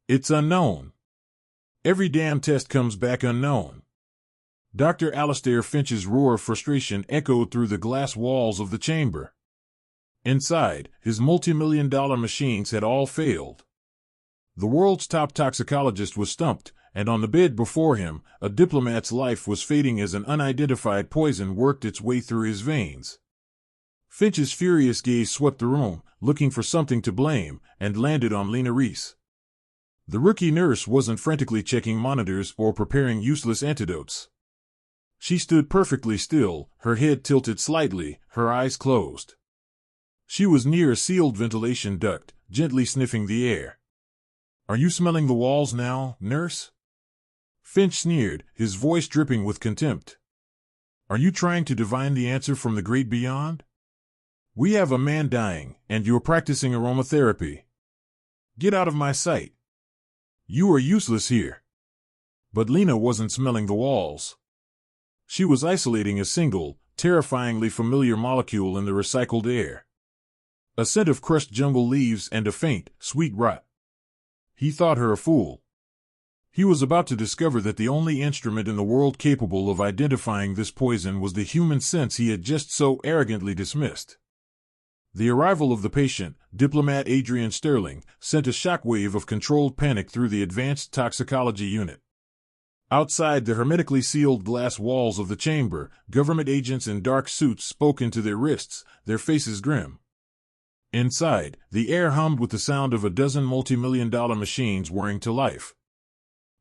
It's unknown. Every damn test comes back unknown. Dr. Alastair Finch's roar of frustration echoed through the glass walls of the chamber. Inside, his multi-million-dollar machines had all failed. The world's top toxicologist was stumped, and on the bed before him, a diplomat's life was fading as an unidentified poison worked its way through his veins. Finch's furious gaze swept the room, looking for something to blame, and landed on Lina Reese. The rookie nurse wasn't frantically checking monitors or preparing useless antidotes. She stood perfectly still, her head tilted slightly, her eyes closed. She was near a sealed ventilation duct, gently sniffing the air. "Are you smelling the walls now, nurse?" Finch sneered, his voice dripping with contempt. "Are you trying to divine the answer from the great beyond? We have a man dying, and you're practicing aromatherapy. Get out of my sight. You are useless here." But Lina wasn't smelling the walls. She was isolating a single, terrifyingly familiar molecule in the recycled air. A scent of crushed jungle leaves and a faint, sweet rot. He thought her a fool. He was about to discover that the only instrument in the world capable of identifying this poison was the human sense he had just so arrogantly dismissed. The arrival of the patient, diplomat Adrian Sterling, sent a shockwave of controlled panic through the advanced toxicology unit. Outside the hermetically sealed glass walls of the chamber, government agents in dark suits spoke into their wrists, their faces grim. Inside, the air hummed with the sound of a dozen multi-million-dollar machines whirring to life.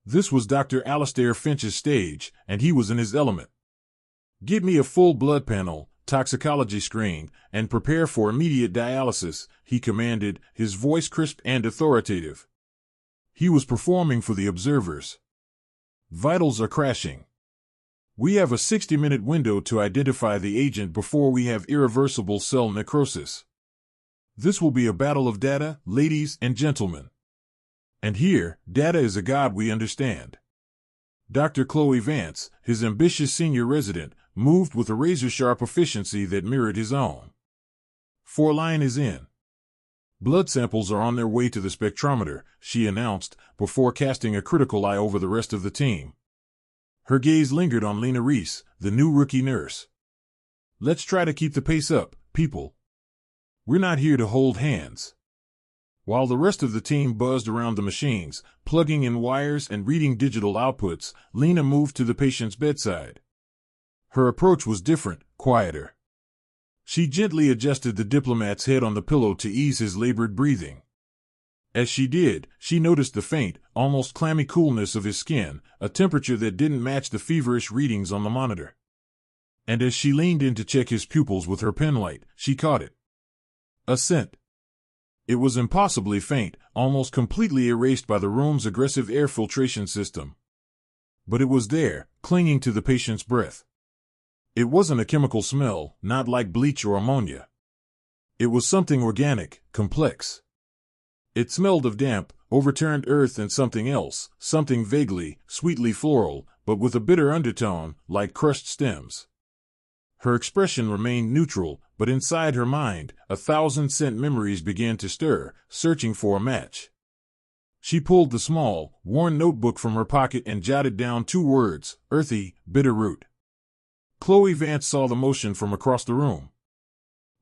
This was Dr. Alastair Finch's stage, and he was in his element. "Get me a full blood panel," toxicology screamed, "and prepare for immediate dialysis," he commanded, his voice crisp and authoritative. He was performing for the observers. "Vitals are crashing. We have a 60-minute window to identify the agent before we have irreversible cell necrosis. This will be a battle of data, ladies and gentlemen. And here, data is a god we understand." Dr. Chloe Vance, his ambitious senior resident, moved with a razor-sharp efficiency that mirrored his own. "4 line is in. Blood samples are on their way to the spectrometer," she announced, before casting a critical eye over the rest of the team. Her gaze lingered on Lina Reese, the new rookie nurse. "Let's try to keep the pace up, people. We're not here to hold hands." While the rest of the team buzzed around the machines, plugging in wires and reading digital outputs, Lina moved to the patient's bedside. Her approach was different, quieter. She gently adjusted the diplomat's head on the pillow to ease his labored breathing. As she did, she noticed the faint, almost clammy coolness of his skin, a temperature that didn't match the feverish readings on the monitor. And as she leaned in to check his pupils with her penlight, she caught it. A scent. It was impossibly faint, almost completely erased by the room's aggressive air filtration system. But it was there, clinging to the patient's breath. It wasn't a chemical smell, not like bleach or ammonia. It was something organic, complex. It smelled of damp, overturned earth and something else, something vaguely, sweetly floral, but with a bitter undertone, like crushed stems. Her expression remained neutral, but inside her mind, 1,000-cent memories began to stir, searching for a match. She pulled the small, worn notebook from her pocket and jotted down 2 words, earthy, bitter root. Chloe Vance saw the motion from across the room.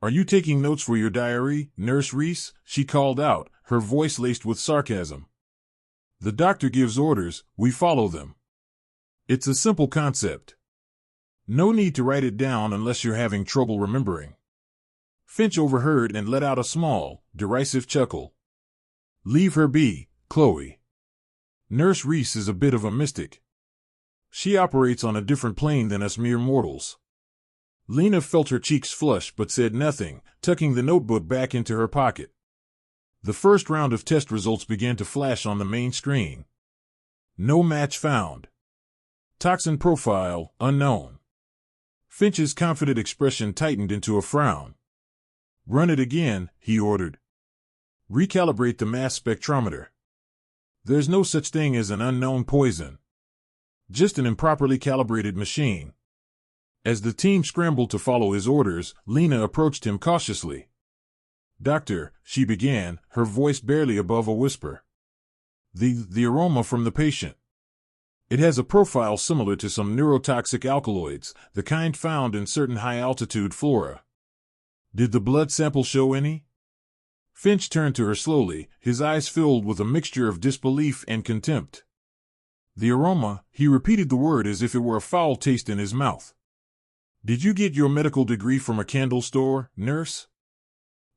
"Are you taking notes for your diary, Nurse Reese?" she called out, her voice laced with sarcasm. "The doctor gives orders, we follow them. It's a simple concept. No need to write it down unless you're having trouble remembering." Finch overheard and let out a small, derisive chuckle. "Leave her be, Chloe. Nurse Reese is a bit of a mystic. She operates on a different plane than us mere mortals." Lina felt her cheeks flush but said nothing, tucking the notebook back into her pocket. The first round of test results began to flash on the main screen. No match found. Toxin profile, unknown. Finch's confident expression tightened into a frown. "Run it again," he ordered. "Recalibrate the mass spectrometer. There's no such thing as an unknown poison. Just an improperly calibrated machine." As the team scrambled to follow his orders, Lina approached him cautiously. "Doctor," she began, her voice barely above a whisper. The aroma from the patient. It has a profile similar to some neurotoxic alkaloids, the kind found in certain high-altitude flora. Did the blood sample show any? Finch turned to her slowly, his eyes filled with a mixture of disbelief and contempt. The aroma, he repeated the word as if it were a foul taste in his mouth. Did you get your medical degree from a candle store, nurse?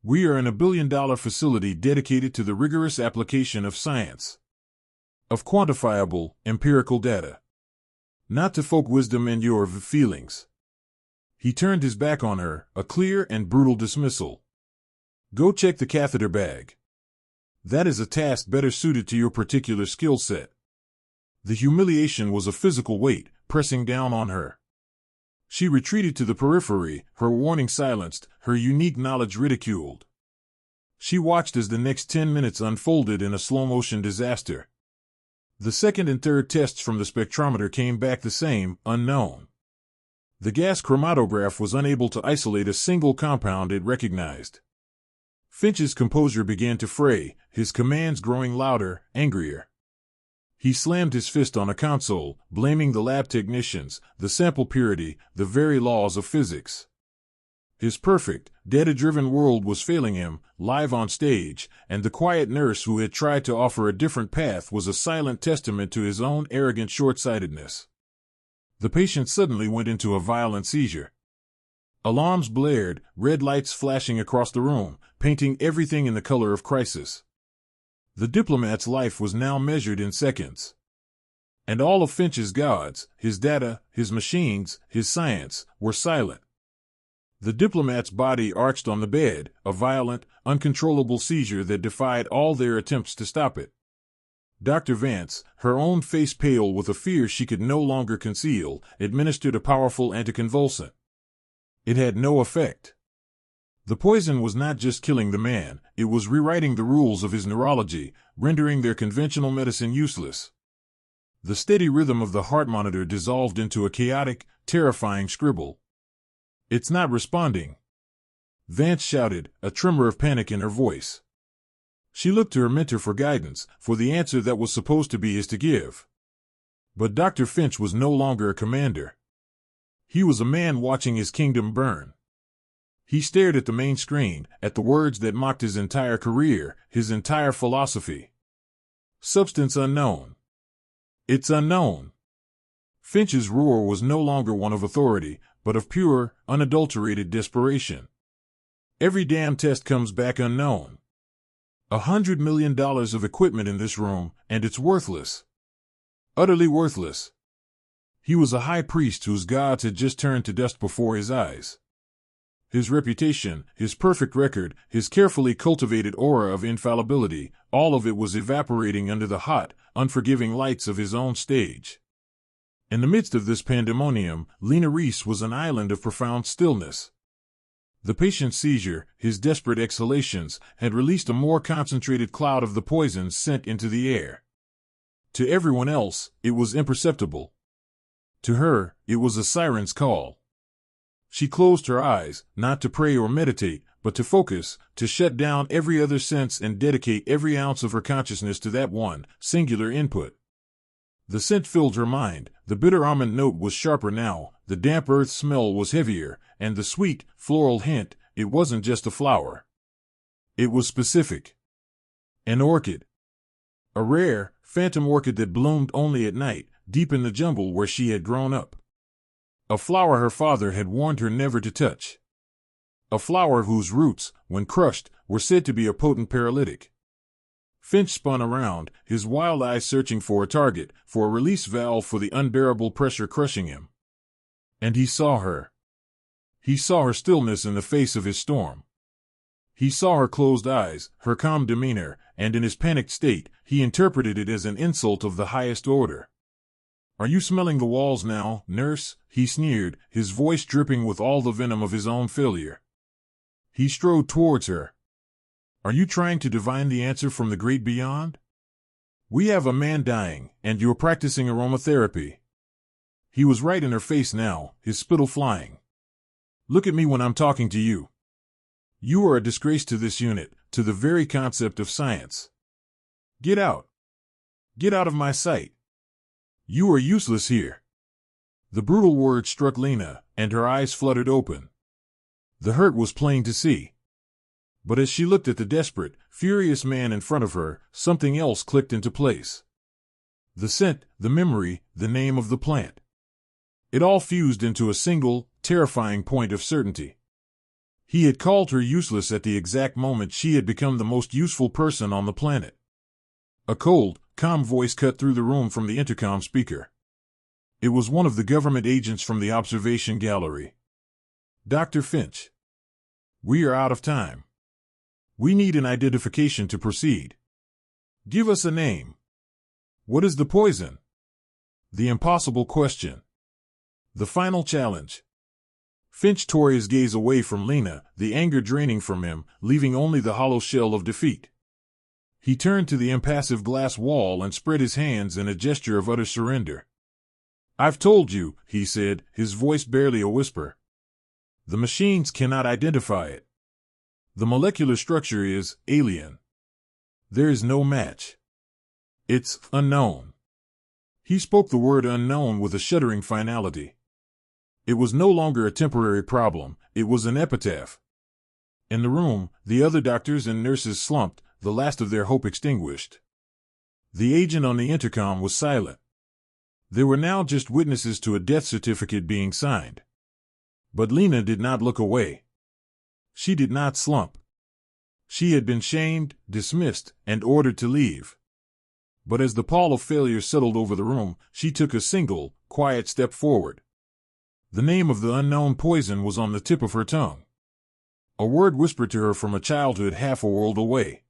We are in $1 billion facility dedicated to the rigorous application of science. Of quantifiable, empirical data. Not to folk wisdom and your feelings. He turned his back on her, a clear and brutal dismissal. Go check the catheter bag. That is a task better suited to your particular skill set. The humiliation was a physical weight, pressing down on her. She retreated to the periphery, her warning silenced, her unique knowledge ridiculed. She watched as the next 10 minutes unfolded in a slow-motion disaster. The second and third tests from the spectrometer came back the same, unknown. The gas chromatograph was unable to isolate a single compound it recognized. Finch's composure began to fray, his commands growing louder, angrier. He slammed his fist on a console, blaming the lab technicians, the sample purity, the very laws of physics. His perfect, data-driven world was failing him, live on stage, and the quiet nurse who had tried to offer a different path was a silent testament to his own arrogant short-sightedness. The patient suddenly went into a violent seizure. Alarms blared, red lights flashing across the room, painting everything in the color of crisis. The diplomat's life was now measured in seconds. And all of Finch's gods, his data, his machines, his science, were silent. The diplomat's body arched on the bed, a violent, uncontrollable seizure that defied all their attempts to stop it. Dr. Vance, her own face pale with a fear she could no longer conceal, administered a powerful anticonvulsant. It had no effect. The poison was not just killing the man, it was rewriting the rules of his neurology, rendering their conventional medicine useless. The steady rhythm of the heart monitor dissolved into a chaotic, terrifying scribble. It's not responding. Vance shouted, a tremor of panic in her voice. She looked to her mentor for guidance, for the answer that was supposed to be his to give. But Dr. Finch was no longer a commander. He was a man watching his kingdom burn. He stared at the main screen, at the words that mocked his entire career, his entire philosophy. Substance unknown. It's unknown. Finch's roar was no longer one of authority, but of pure, unadulterated desperation. Every damn test comes back unknown. $100 million of equipment in this room, and it's worthless. Utterly worthless. He was a high priest whose gods had just turned to dust before his eyes. His reputation, his perfect record, his carefully cultivated aura of infallibility, all of it was evaporating under the hot, unforgiving lights of his own stage. In the midst of this pandemonium, Lina was an island of profound stillness. The patient's seizure, his desperate exhalations, had released a more concentrated cloud of the poison sent into the air. To everyone else, it was imperceptible. To her, it was a siren's call. She closed her eyes, not to pray or meditate, but to focus, to shut down every other sense and dedicate every ounce of her consciousness to that one, singular input. The scent filled her mind, the bitter almond note was sharper now, the damp earth smell was heavier, and the sweet, floral hint, it wasn't just a flower. It was specific. An orchid. A rare, phantom orchid that bloomed only at night, deep in the jungle where she had grown up. A flower her father had warned her never to touch. A flower whose roots, when crushed, were said to be a potent paralytic. Finch spun around, his wild eyes searching for a target, for a release valve for the unbearable pressure crushing him. And he saw her. He saw her stillness in the face of his storm. He saw her closed eyes, her calm demeanor, and in his panicked state, he interpreted it as an insult of the highest order. "Are you smelling the walls now, nurse?" he sneered, his voice dripping with all the venom of his own failure. He strode towards her. "Are you trying to divine the answer from the great beyond? We have a man dying, and you're practicing aromatherapy." He was right in her face now, his spittle flying. "Look at me when I'm talking to you. You are a disgrace to this unit, to the very concept of science. Get out." Get out of my sight. You are useless here. The brutal words struck Lina, and her eyes fluttered open. The hurt was plain to see. But as she looked at the desperate, furious man in front of her, something else clicked into place. The scent, the memory, the name of the plant. It all fused into a single, terrifying point of certainty. He had called her useless at the exact moment she had become the most useful person on the planet. A cold, calm voice cut through the room from the intercom speaker. It was one of the government agents from the observation gallery. Dr. Finch. We are out of time. We need an identification to proceed. Give us a name. What is the poison? The impossible question. The final challenge. Finch tore his gaze away from Lina, the anger draining from him, leaving only the hollow shell of defeat. He turned to the impassive glass wall and spread his hands in a gesture of utter surrender. I've told you, he said, his voice barely a whisper. The machines cannot identify it. The molecular structure is alien. There is no match. It's unknown. He spoke the word unknown with a shuddering finality. It was no longer a temporary problem, it was an epitaph. In the room, the other doctors and nurses slumped, the last of their hope extinguished. The agent on the intercom was silent. They were now just witnesses to a death certificate being signed. But Lina did not look away. She did not slump. She had been shamed, dismissed, and ordered to leave. But as the pall of failure settled over the room, she took a single, quiet step forward. The name of the unknown poison was on the tip of her tongue. A word whispered to her from a childhood half a world away.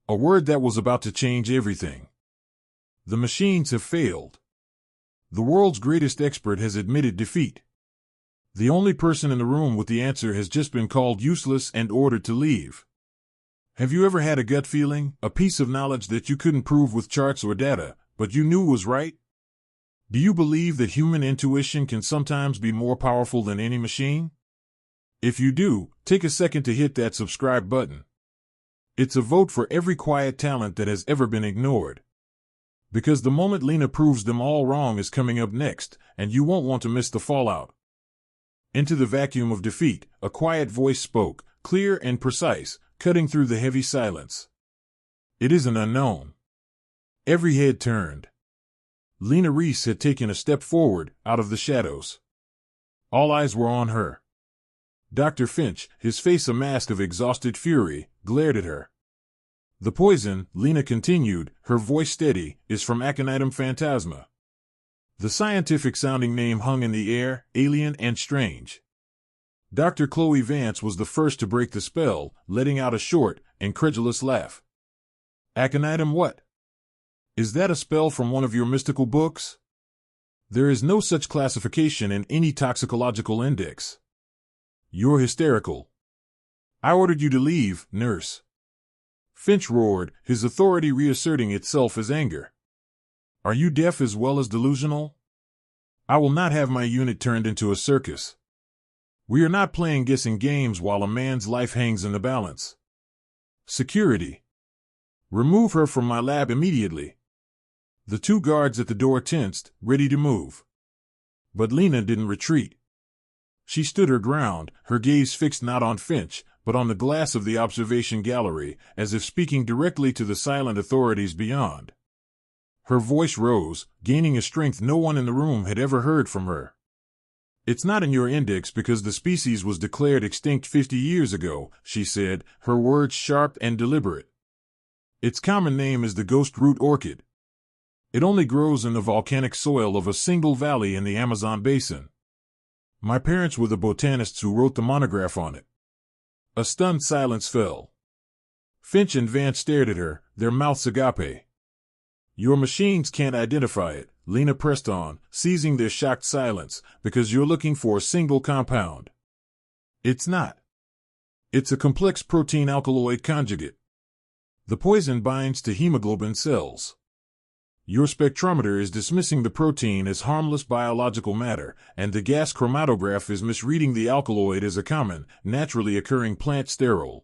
A word that was about to change everything. The machines have failed. The world's greatest expert has admitted defeat. The only person in the room with the answer has just been called useless and ordered to leave. Have you ever had a gut feeling, a piece of knowledge that you couldn't prove with charts or data, but you knew was right? Do you believe that human intuition can sometimes be more powerful than any machine? If you do, take a second to hit that subscribe button. It's a vote for every quiet talent that has ever been ignored. Because the moment Lina proves them all wrong is coming up next, and you won't want to miss the fallout. Into the vacuum of defeat, a quiet voice spoke, clear and precise, cutting through the heavy silence. It is an unknown. Every head turned. Lina Reese had taken a step forward, out of the shadows. All eyes were on her. Dr. Finch, his face a mask of exhausted fury, glared at her. The poison, Lina continued, her voice steady, is from Aconitum phantasma. The scientific-sounding name hung in the air, alien and strange. Dr. Chloe Vance was the first to break the spell, letting out a short, incredulous laugh. Aconitum what? Is that a spell from one of your mystical books? There is no such classification in any toxicological index. You're hysterical. I ordered you to leave, nurse. Finch roared, his authority reasserting itself as anger. Are you deaf as well as delusional? I will not have my unit turned into a circus. We are not playing guessing games while a man's life hangs in the balance. Security. Remove her from my lab immediately. The two guards at the door tensed, ready to move. But Lina didn't retreat. She stood her ground, her gaze fixed not on Finch, but on the glass of the observation gallery, as if speaking directly to the silent authorities beyond. Her voice rose, gaining a strength no one in the room had ever heard from her. It's not in your index because the species was declared extinct 50 years ago, she said, her words sharp and deliberate. Its common name is the ghost root orchid. It only grows in the volcanic soil of a single valley in the Amazon basin. My parents were the botanists who wrote the monograph on it. A stunned silence fell. Finch and Vance stared at her, their mouths agape. Your machines can't identify it, Lina pressed on, seizing their shocked silence, because you're looking for a single compound. It's not. It's a complex protein alkaloid conjugate. The poison binds to hemoglobin cells. Your spectrometer is dismissing the protein as harmless biological matter, and the gas chromatograph is misreading the alkaloid as a common, naturally occurring plant sterol.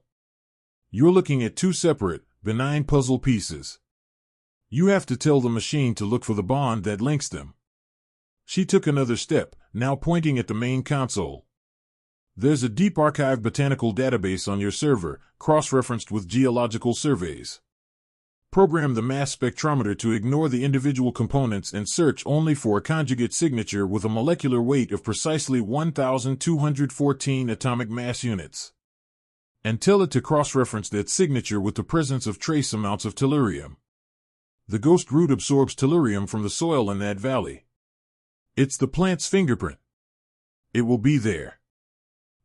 You're looking at two separate, benign puzzle pieces. You have to tell the machine to look for the bond that links them. She took another step, now pointing at the main console. There's a deep archive botanical database on your server, cross-referenced with geological surveys. Program the mass spectrometer to ignore the individual components and search only for a conjugate signature with a molecular weight of precisely 1,214 atomic mass units. And tell it to cross-reference that signature with the presence of trace amounts of tellurium. The ghost root absorbs tellurium from the soil in that valley. It's the plant's fingerprint. It will be there.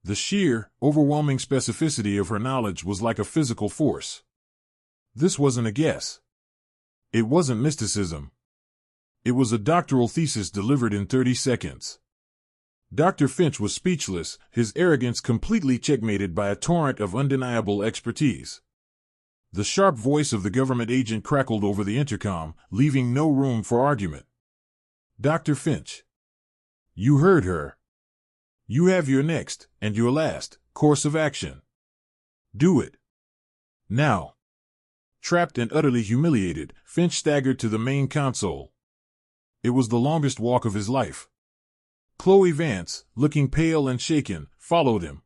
The sheer, overwhelming specificity of her knowledge was like a physical force. This wasn't a guess. It wasn't mysticism. It was a doctoral thesis delivered in 30 seconds. Dr. Finch was speechless, his arrogance completely checkmated by a torrent of undeniable expertise. The sharp voice of the government agent crackled over the intercom, leaving no room for argument. Dr. Finch. You heard her. You have your next, and your last, course of action. Do it. Now. Trapped and utterly humiliated, Finch staggered to the main console. It was the longest walk of his life. Chloe Vance, looking pale and shaken, followed him.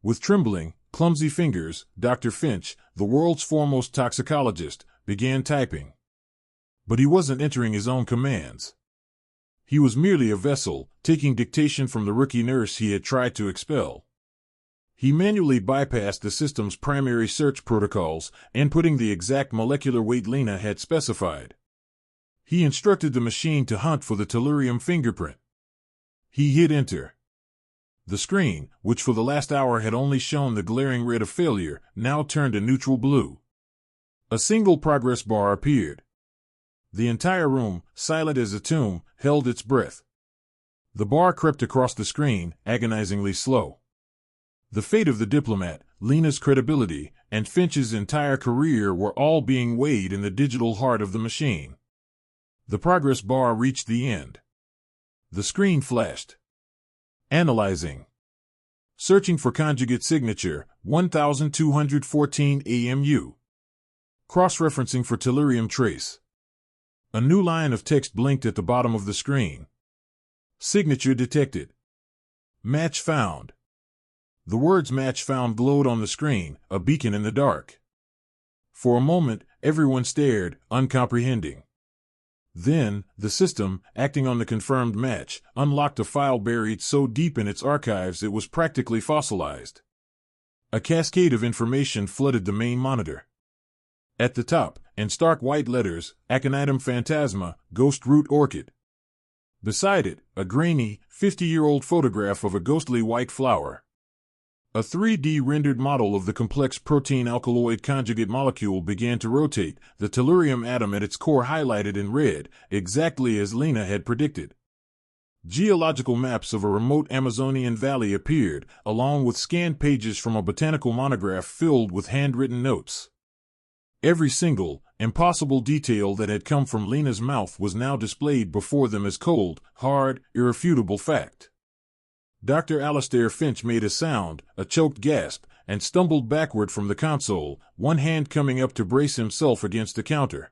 With trembling, clumsy fingers, Dr. Finch, the world's foremost toxicologist, began typing. But he wasn't entering his own commands. He was merely a vessel, taking dictation from the rookie nurse he had tried to expel. He manually bypassed the system's primary search protocols, inputting the exact molecular weight Lina had specified. He instructed the machine to hunt for the tellurium fingerprint. He hit enter. The screen, which for the last hour had only shown the glaring red of failure, now turned a neutral blue. A single progress bar appeared. The entire room, silent as a tomb, held its breath. The bar crept across the screen, agonizingly slow. The fate of the diplomat, Lina's credibility, and Finch's entire career were all being weighed in the digital heart of the machine. The progress bar reached the end. The screen flashed. Analyzing. Searching for conjugate signature, 1,214 AMU. Cross-referencing for tellurium trace. A new line of text blinked at the bottom of the screen. Signature detected. Match found. The words match found glowed on the screen, a beacon in the dark. For a moment, everyone stared, uncomprehending. Then, the system, acting on the confirmed match, unlocked a file buried so deep in its archives it was practically fossilized. A cascade of information flooded the main monitor. At the top, in stark white letters, Aconitum phantasma, ghost root orchid. Beside it, a grainy, 50-year-old photograph of a ghostly white flower. A 3D rendered model of the complex protein alkaloid conjugate molecule began to rotate, the tellurium atom at its core highlighted in red, exactly as Lina had predicted. Geological maps of a remote Amazonian valley appeared, along with scanned pages from a botanical monograph filled with handwritten notes. Every single, impossible detail that had come from Lina's mouth was now displayed before them as cold, hard, irrefutable fact. Dr. Alastair Finch made a sound, a choked gasp, and stumbled backward from the console, one hand coming up to brace himself against the counter.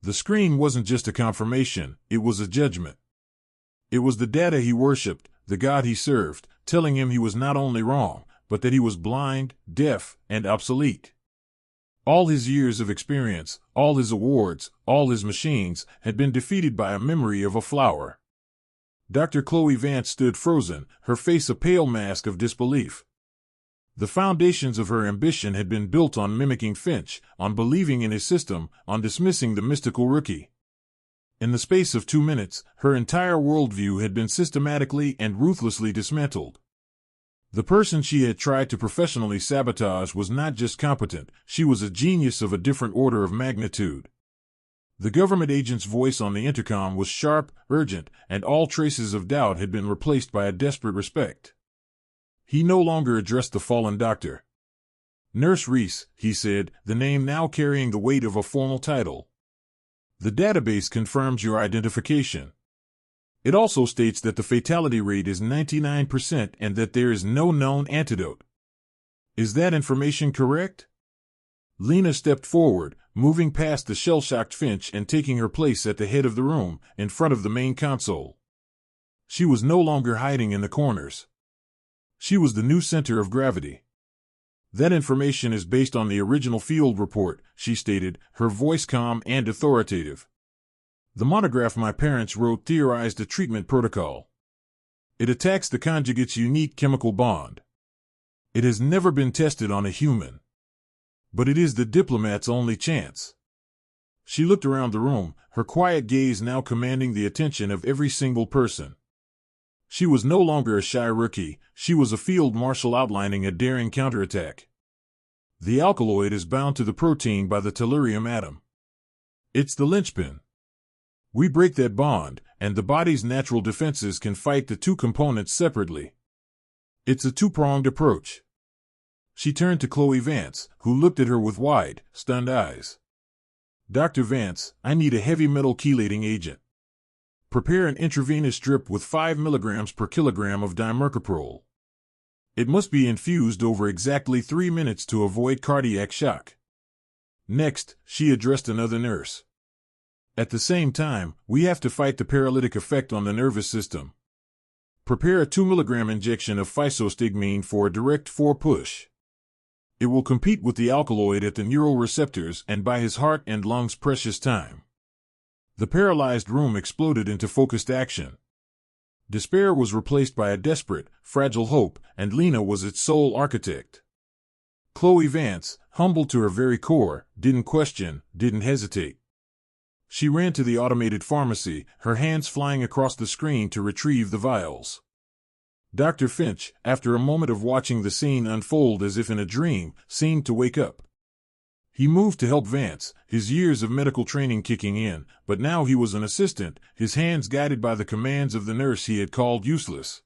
The screen wasn't just a confirmation, it was a judgment. It was the data he worshipped, the God he served, telling him he was not only wrong, but that he was blind, deaf, and obsolete. All his years of experience, all his awards, all his machines, had been defeated by a memory of a flower. Dr. Chloe Vance stood frozen, her face a pale mask of disbelief. The foundations of her ambition had been built on mimicking Finch, on believing in his system, on dismissing the mystical rookie. In the space of 2 minutes, her entire worldview had been systematically and ruthlessly dismantled. The person she had tried to professionally sabotage was not just competent, she was a genius of a different order of magnitude. The government agent's voice on the intercom was sharp, urgent, and all traces of doubt had been replaced by a desperate respect. He no longer addressed the fallen doctor. Nurse Reese, he said, the name now carrying the weight of a formal title. The database confirms your identification. It also states that the fatality rate is 99% and that there is no known antidote. Is that information correct? Lina stepped forward, moving past the shell-shocked Finch and taking her place at the head of the room, in front of the main console. She was no longer hiding in the corners. She was the new center of gravity. "That information is based on the original field report," she stated, her voice calm and authoritative. "The monograph my parents wrote theorized a treatment protocol. It attacks the conjugate's unique chemical bond. It has never been tested on a human. But it is the diplomat's only chance." She looked around the room, her quiet gaze now commanding the attention of every single person. She was no longer a shy rookie, she was a field marshal outlining a daring counterattack. The alkaloid is bound to the protein by the tellurium atom. It's the linchpin. We break that bond, and the body's natural defenses can fight the two components separately. It's a two-pronged approach. She turned to Chloe Vance, who looked at her with wide, stunned eyes. "Dr. Vance, I need a heavy metal chelating agent. Prepare an intravenous drip with 5 milligrams per kilogram of dimercaprol. It must be infused over exactly 3 minutes to avoid cardiac shock." Next, she addressed another nurse. "At the same time, we have to fight the paralytic effect on the nervous system. Prepare a 2 milligram injection of physostigmine for a direct 4-push. It will compete with the alkaloid at the neural receptors and buy his heart and lungs precious time." The paralyzed room exploded into focused action. Despair was replaced by a desperate, fragile hope, and Lina was its sole architect. Chloe Vance, humble to her very core, didn't question, didn't hesitate. She ran to the automated pharmacy, her hands flying across the screen to retrieve the vials. Dr. Finch, after a moment of watching the scene unfold as if in a dream, seemed to wake up. He moved to help Vance, his years of medical training kicking in, but now he was an assistant, his hands guided by the commands of the nurse he had called useless.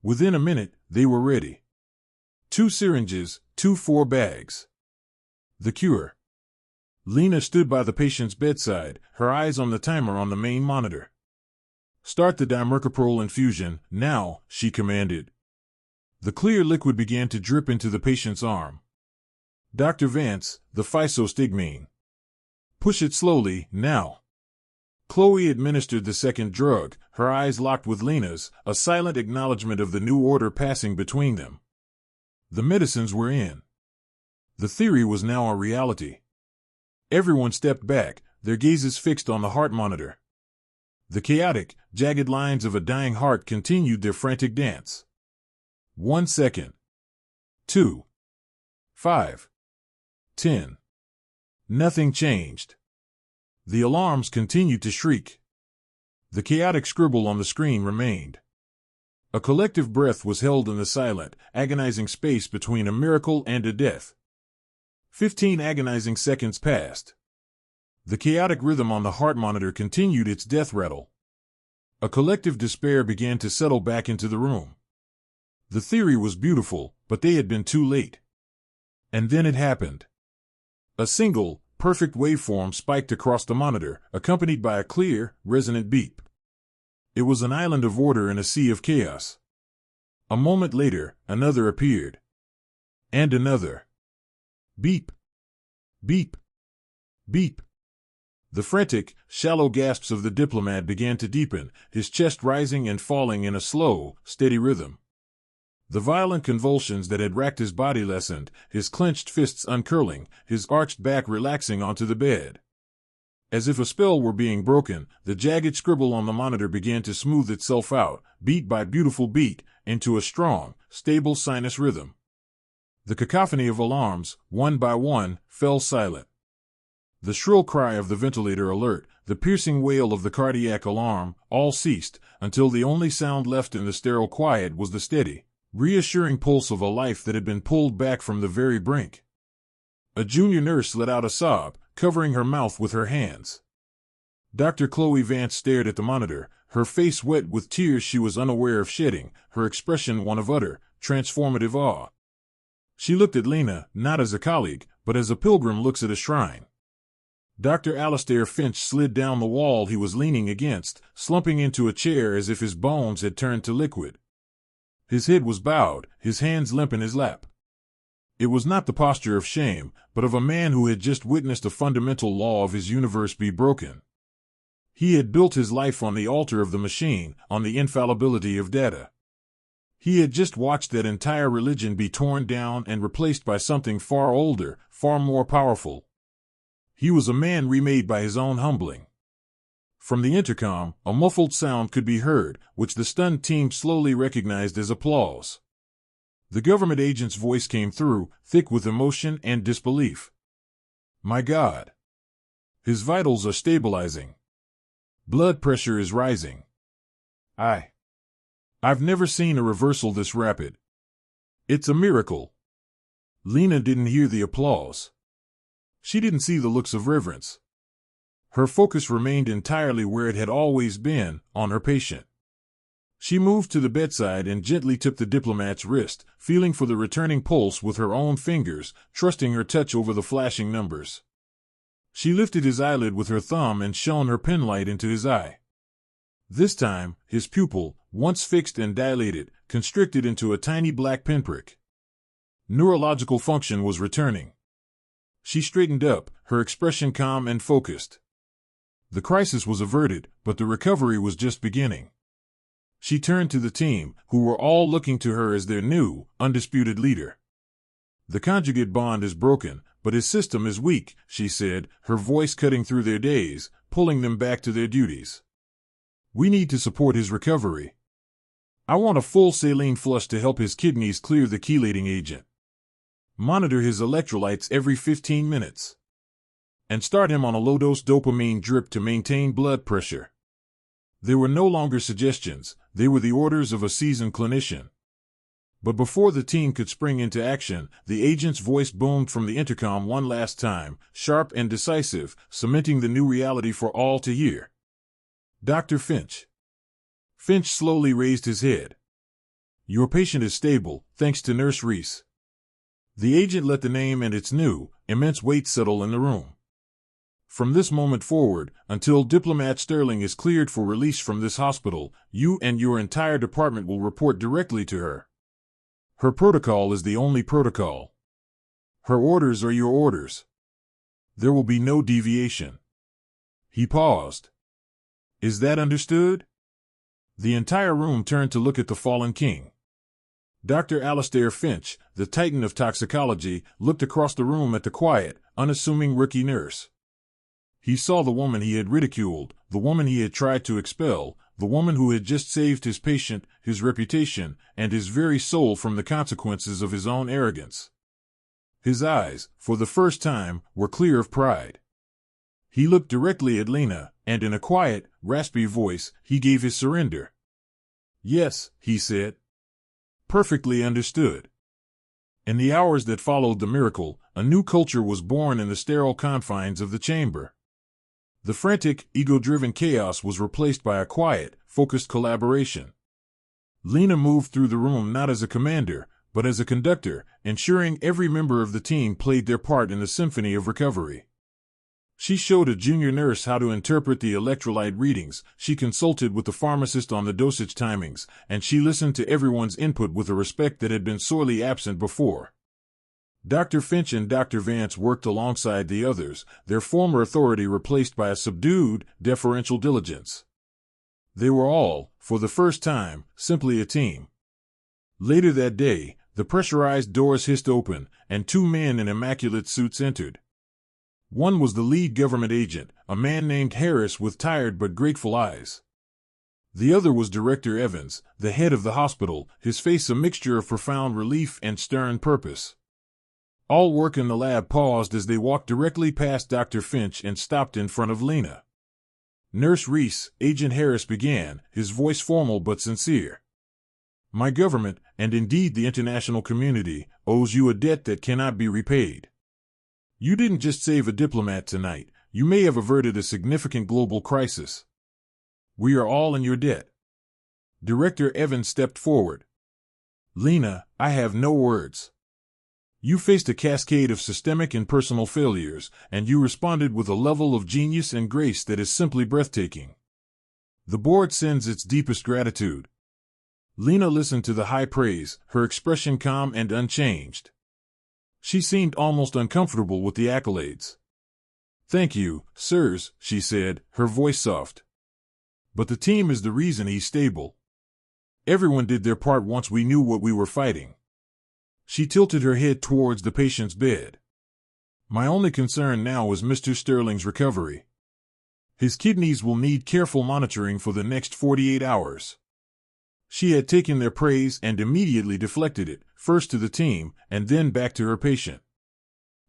Within a minute, they were ready. 2 syringes, 2 4 bags. The cure. Lina stood by the patient's bedside, her eyes on the timer on the main monitor. "Start the dimercaprol infusion, now," she commanded. The clear liquid began to drip into the patient's arm. "Dr. Vance, the physostigmine. Push it slowly, now." Chloe administered the second drug, her eyes locked with Lina's, a silent acknowledgement of the new order passing between them. The medicines were in. The theory was now a reality. Everyone stepped back, their gazes fixed on the heart monitor. The chaotic, jagged lines of a dying heart continued their frantic dance. 1 second. 2. 5. 10. Nothing changed. The alarms continued to shriek. The chaotic scribble on the screen remained. A collective breath was held in the silent, agonizing space between a miracle and a death. 15 agonizing seconds passed. The chaotic rhythm on the heart monitor continued its death rattle. A collective despair began to settle back into the room. The theory was beautiful, but they had been too late. And then it happened. A single, perfect waveform spiked across the monitor, accompanied by a clear, resonant beep. It was an island of order in a sea of chaos. A moment later, another appeared. And another. Beep. Beep. Beep. The frantic, shallow gasps of the diplomat began to deepen, his chest rising and falling in a slow, steady rhythm. The violent convulsions that had racked his body lessened, his clenched fists uncurling, his arched back relaxing onto the bed. As if a spell were being broken, the jagged scribble on the monitor began to smooth itself out, beat by beautiful beat, into a strong, stable sinus rhythm. The cacophony of alarms, one by one, fell silent. The shrill cry of the ventilator alert, the piercing wail of the cardiac alarm, all ceased, until the only sound left in the sterile quiet was the steady, reassuring pulse of a life that had been pulled back from the very brink. A junior nurse let out a sob, covering her mouth with her hands. Dr. Chloe Vance stared at the monitor, her face wet with tears she was unaware of shedding, her expression one of utter, transformative awe. She looked at Lina, not as a colleague, but as a pilgrim looks at a shrine. Dr. Alastair Finch slid down the wall he was leaning against, slumping into a chair as if his bones had turned to liquid. His head was bowed, his hands limp in his lap. It was not the posture of shame, but of a man who had just witnessed a fundamental law of his universe be broken. He had built his life on the altar of the machine, on the infallibility of data. He had just watched that entire religion be torn down and replaced by something far older, far more powerful. He was a man remade by his own humbling. From the intercom, a muffled sound could be heard, which the stunned team slowly recognized as applause. The government agent's voice came through, thick with emotion and disbelief. "My God. His vitals are stabilizing. Blood pressure is rising. I've never seen a reversal this rapid. It's a miracle." Lina didn't hear the applause. She didn't see the looks of reverence. Her focus remained entirely where it had always been, on her patient. She moved to the bedside and gently took the diplomat's wrist, feeling for the returning pulse with her own fingers, trusting her touch over the flashing numbers. She lifted his eyelid with her thumb and shone her penlight into his eye. This time, his pupil, once fixed and dilated, constricted into a tiny black pinprick. Neurological function was returning. She straightened up, her expression calm and focused. The crisis was averted, but the recovery was just beginning. She turned to the team, who were all looking to her as their new, undisputed leader. "The conjugate bond is broken, but his system is weak," she said, her voice cutting through their daze, pulling them back to their duties. "We need to support his recovery. I want a full saline flush to help his kidneys clear the chelating agent. Monitor his electrolytes every 15 minutes. And start him on a low-dose dopamine drip to maintain blood pressure." They were no longer suggestions, they were the orders of a seasoned clinician. But before the team could spring into action, the agent's voice boomed from the intercom one last time, sharp and decisive, cementing the new reality for all to hear. "Dr. Finch." Finch slowly raised his head. "Your patient is stable, thanks to Nurse Reese." The agent let the name and its new, immense weight settle in the room. "From this moment forward, until Diplomat Sterling is cleared for release from this hospital, you and your entire department will report directly to her. Her protocol is the only protocol. Her orders are your orders. There will be no deviation." He paused. "Is that understood?" The entire room turned to look at the fallen king. Dr. Alistair Finch, the titan of toxicology, looked across the room at the quiet, unassuming rookie nurse. He saw the woman he had ridiculed, the woman he had tried to expel, the woman who had just saved his patient, his reputation, and his very soul from the consequences of his own arrogance. His eyes, for the first time, were clear of pride. He looked directly at Lina, and in a quiet, raspy voice, he gave his surrender. "Yes," he said. "Perfectly understood." In the hours that followed the miracle, a new culture was born in the sterile confines of the chamber. The frantic, ego-driven chaos was replaced by a quiet, focused collaboration. Lina moved through the room not as a commander, but as a conductor, ensuring every member of the team played their part in the symphony of recovery. She showed a junior nurse how to interpret the electrolyte readings, she consulted with the pharmacist on the dosage timings, and she listened to everyone's input with a respect that had been sorely absent before. Dr. Finch and Dr. Vance worked alongside the others, their former authority replaced by a subdued, deferential diligence. They were all, for the first time, simply a team. Later that day, the pressurized doors hissed open, and two men in immaculate suits entered. One was the lead government agent, a man named Harris with tired but grateful eyes. The other was Director Evans, the head of the hospital, his face a mixture of profound relief and stern purpose. All work in the lab paused as they walked directly past Dr. Finch and stopped in front of Lina. "Nurse Reese," Agent Harris began, his voice formal but sincere. "My government, and indeed the international community, owes you a debt that cannot be repaid. You didn't just save a diplomat tonight, you may have averted a significant global crisis. We are all in your debt." Director Evans stepped forward. "Lina, I have no words. You faced a cascade of systemic and personal failures, and you responded with a level of genius and grace that is simply breathtaking. The board sends its deepest gratitude." Lina listened to the high praise, her expression calm and unchanged. She seemed almost uncomfortable with the accolades. "Thank you, sirs," she said, her voice soft. "But the team is the reason he's stable. Everyone did their part once we knew what we were fighting." She tilted her head towards the patient's bed. "My only concern now is Mr. Sterling's recovery. His kidneys will need careful monitoring for the next 48 hours. She had taken their praise and immediately deflected it, first to the team, and then back to her patient.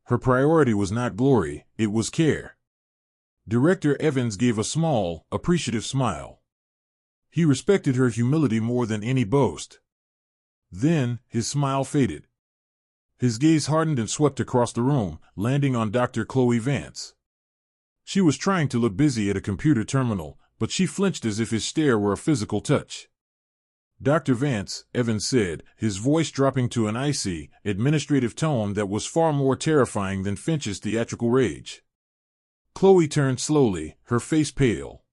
Her priority was not glory, it was care. Director Evans gave a small, appreciative smile. He respected her humility more than any boast. Then, his smile faded. His gaze hardened and swept across the room, landing on Dr. Chloe Vance. She was trying to look busy at a computer terminal, but she flinched as if his stare were a physical touch. "Dr. Vance," Evans said, his voice dropping to an icy, administrative tone that was far more terrifying than Finch's theatrical rage. Chloe turned slowly, her face pale.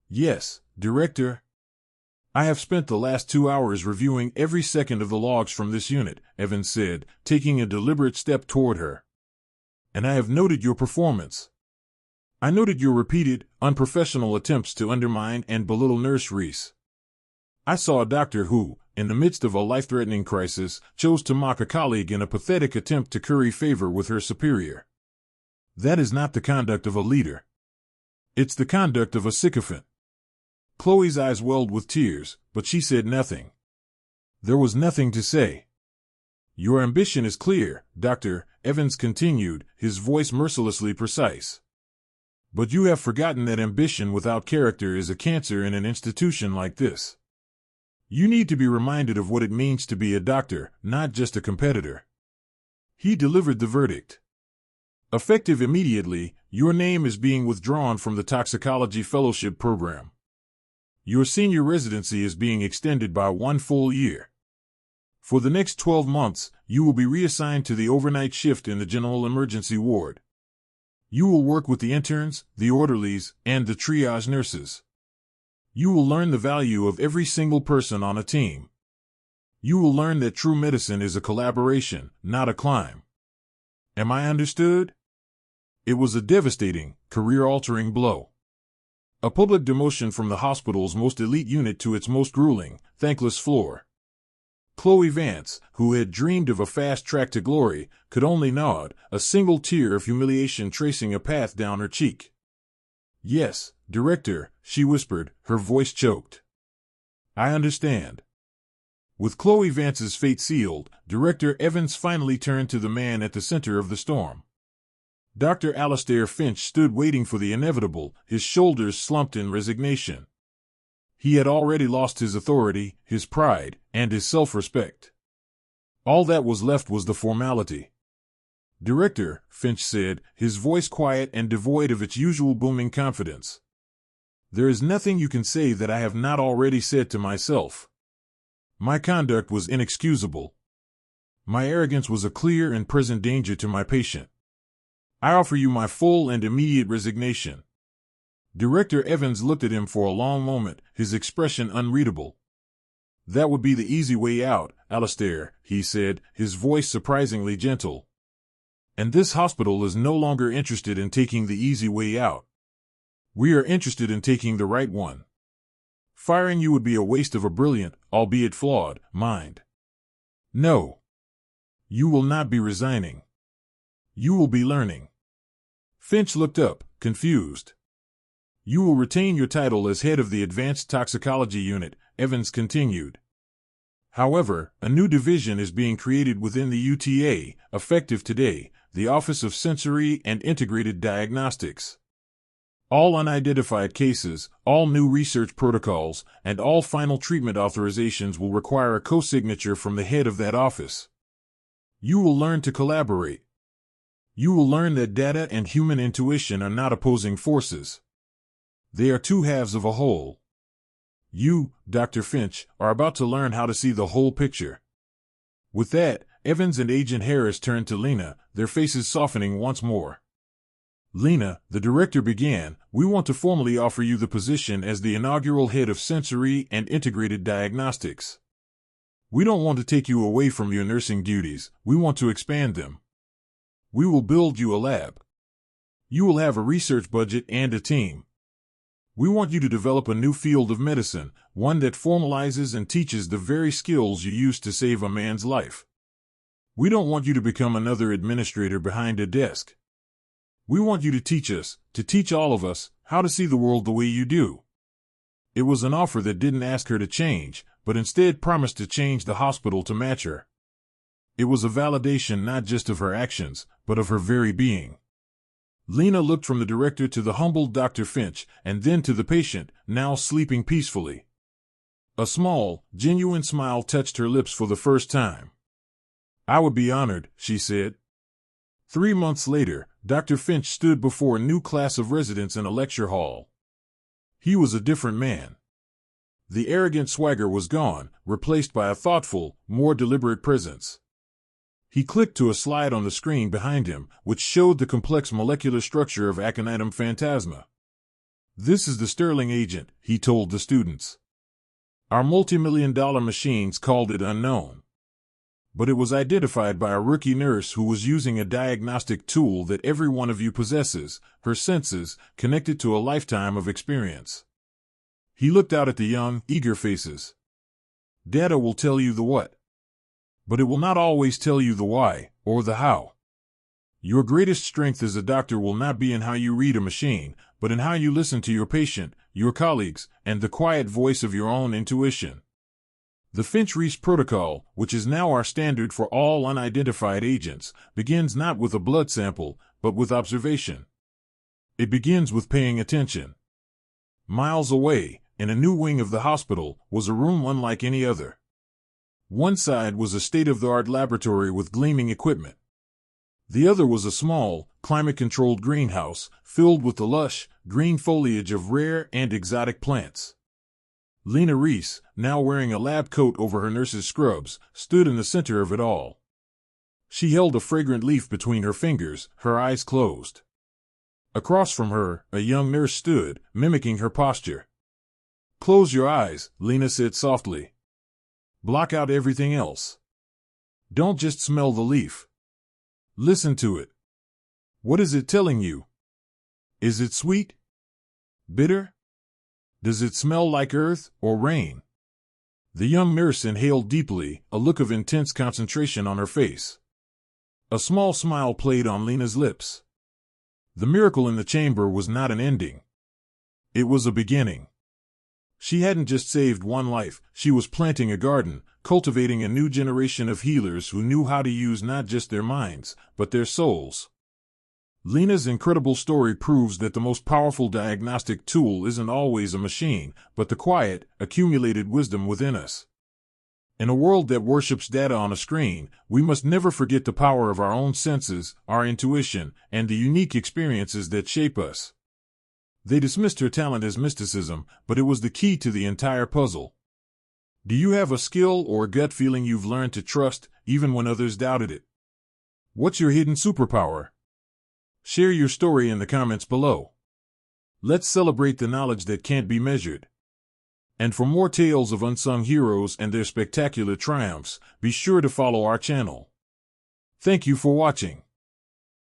"Yes, Director. I have spent the last 2 hours reviewing every second of the logs from this unit," Evans said, taking a deliberate step toward her. "And I have noted your performance. I noted your repeated, unprofessional attempts to undermine and belittle Nurse Reese. I saw a doctor who, in the midst of a life-threatening crisis, chose to mock a colleague in a pathetic attempt to curry favor with her superior. That is not the conduct of a leader. It's the conduct of a sycophant." Chloe's eyes welled with tears, but she said nothing. There was nothing to say. "Your ambition is clear, Doctor," Evans continued, his voice mercilessly precise. "But you have forgotten that ambition without character is a cancer in an institution like this. You need to be reminded of what it means to be a doctor, not just a competitor." He delivered the verdict. "Effective immediately, your name is being withdrawn from the toxicology fellowship program. Your senior residency is being extended by 1 full year. For the next 12 months, you will be reassigned to the overnight shift in the general emergency ward. You will work with the interns, the orderlies, and the triage nurses. You will learn the value of every single person on a team. You will learn that true medicine is a collaboration, not a climb. Am I understood?" It was a devastating, career-altering blow. A public demotion from the hospital's most elite unit to its most grueling, thankless floor. Chloe Vance, who had dreamed of a fast track to glory, could only nod, a single tear of humiliation tracing a path down her cheek. "Yes, Director," she whispered, her voice choked. "I understand." With Chloe Vance's fate sealed, Director Evans finally turned to the man at the center of the storm. Dr. Alastair Finch stood waiting for the inevitable, his shoulders slumped in resignation. He had already lost his authority, his pride, and his self-respect. All that was left was the formality. "Director," Finch said, his voice quiet and devoid of its usual booming confidence. "There is nothing you can say that I have not already said to myself. My conduct was inexcusable. My arrogance was a clear and present danger to my patient. I offer you my full and immediate resignation." Director Evans looked at him for a long moment, his expression unreadable. "That would be the easy way out, Alastair," he said, his voice surprisingly gentle. "And this hospital is no longer interested in taking the easy way out. We are interested in taking the right one. Firing you would be a waste of a brilliant, albeit flawed, mind. No. You will not be resigning. You will be learning." Finch looked up, confused. "You will retain your title as head of the Advanced Toxicology Unit," Evans continued. "However, a new division is being created within the UTA, effective today, the Office of Sensory and Integrated Diagnostics. All unidentified cases, all new research protocols, and all final treatment authorizations will require a co-signature from the head of that office. You will learn to collaborate. You will learn that data and human intuition are not opposing forces. They are two halves of a whole. You, Dr. Finch, are about to learn how to see the whole picture." With that, Evans and Agent Harris turned to Lina, their faces softening once more. "Lina," the director began, "we want to formally offer you the position as the inaugural head of Sensory and Integrated Diagnostics." We don't want to take you away from your nursing duties, we want to expand them. We will build you a lab. You will have a research budget and a team. We want you to develop a new field of medicine, one that formalizes and teaches the very skills you use to save a man's life. We don't want you to become another administrator behind a desk. We want you to teach us, to teach all of us, how to see the world the way you do. It was an offer that didn't ask her to change, but instead promised to change the hospital to match her. It was a validation not just of her actions, but of her very being. Lina looked from the director to the humbled Dr. Finch, and then to the patient, now sleeping peacefully. A small, genuine smile touched her lips for the first time. "I would be honored," she said. 3 months later, Dr. Finch stood before a new class of residents in a lecture hall. He was a different man. The arrogant swagger was gone, replaced by a thoughtful, more deliberate presence. He clicked to a slide on the screen behind him, which showed the complex molecular structure of Aconitum phantasma. "This is the Sterling agent," he told the students. "Our multi-million-dollar machines called it unknown. But it was identified by a rookie nurse who was using a diagnostic tool that every one of you possesses, her senses, connected to a lifetime of experience." He looked out at the young, eager faces. "Data will tell you the what. But it will not always tell you the why, or the how. Your greatest strength as a doctor will not be in how you read a machine, but in how you listen to your patient, your colleagues, and the quiet voice of your own intuition. The Finch-Reese protocol, which is now our standard for all unidentified agents, begins not with a blood sample, but with observation. It begins with paying attention." Miles away, in a new wing of the hospital, was a room unlike any other. One side was a state-of-the-art laboratory with gleaming equipment. The other was a small, climate-controlled greenhouse, filled with the lush, green foliage of rare and exotic plants. Lina Reese, now wearing a lab coat over her nurse's scrubs, stood in the center of it all. She held a fragrant leaf between her fingers, her eyes closed. Across from her, a young nurse stood, mimicking her posture. "Close your eyes," Lina said softly. "Block out everything else. Don't just smell the leaf. Listen to it. What is it telling you? Is it sweet? Bitter? Does it smell like earth or rain?" The young nurse inhaled deeply, a look of intense concentration on her face. A small smile played on Lina's lips. The miracle in the chamber was not an ending. It was a beginning. She hadn't just saved one life, she was planting a garden, cultivating a new generation of healers who knew how to use not just their minds, but their souls. Lina's incredible story proves that the most powerful diagnostic tool isn't always a machine, but the quiet, accumulated wisdom within us. In a world that worships data on a screen, we must never forget the power of our own senses, our intuition, and the unique experiences that shape us. They dismissed her talent as mysticism, but it was the key to the entire puzzle. Do you have a skill or a gut feeling you've learned to trust, even when others doubted it? What's your hidden superpower? Share your story in the comments below. Let's celebrate the knowledge that can't be measured. And for more tales of unsung heroes and their spectacular triumphs, be sure to follow our channel. Thank you for watching.